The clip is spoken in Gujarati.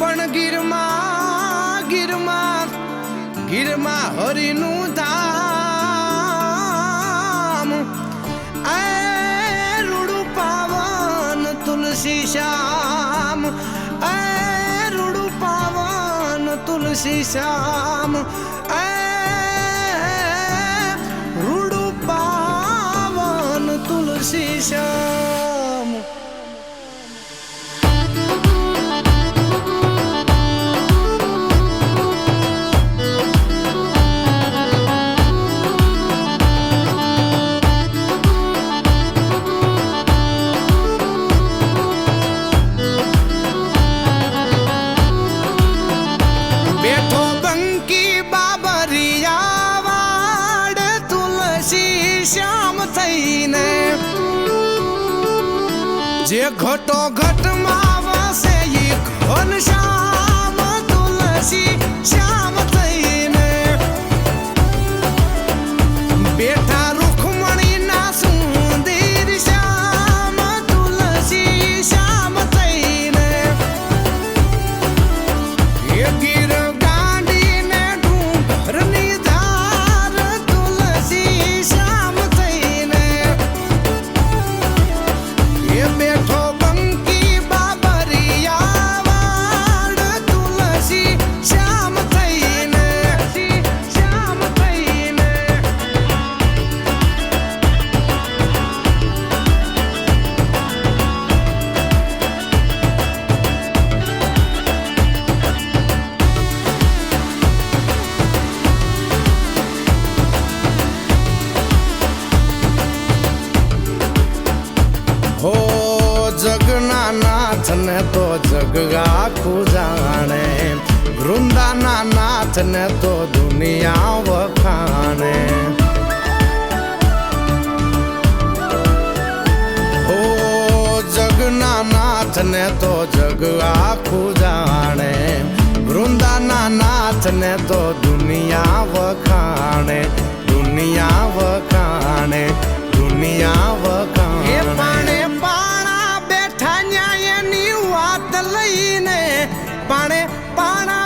પણ ગીરમાં હરિનું ધામ એ રૂડું પાવન તુલસી શ્યામ એ રૂડું પાવન તુલસી શ્યામ એ રૂડું પાવન તુલસી શ્યામ જે ઘટો ઘટમાં વસે ઈ ઘન શ્યામ તુલસી શ્યામ થઈને બેઠા રૂખમણીના સુંદર શ્યામ તુલસી શ્યામ થઈને એ ગીર ગાંડીને ડુંગરની ધાર તુલસી શ્યામ થઈને એ બેઠો બંકી બાબરિયા વાડ તુલસી શ્યામ થઈને શ્યામ થઈને હો જગના નાથ ને તો જગ આખું જાણે વૃંદાના નાથ ને તો દુનિયા વખાણે હો જગના નાથ ને તો જગ આખું જાણે વૃંદાના નાથ ને તો દુનિયા વખાણે દુનિયા વખાણે દુનિયા વખાણે પાણા બેઠા ન્યાયની વાત લઈને પાણા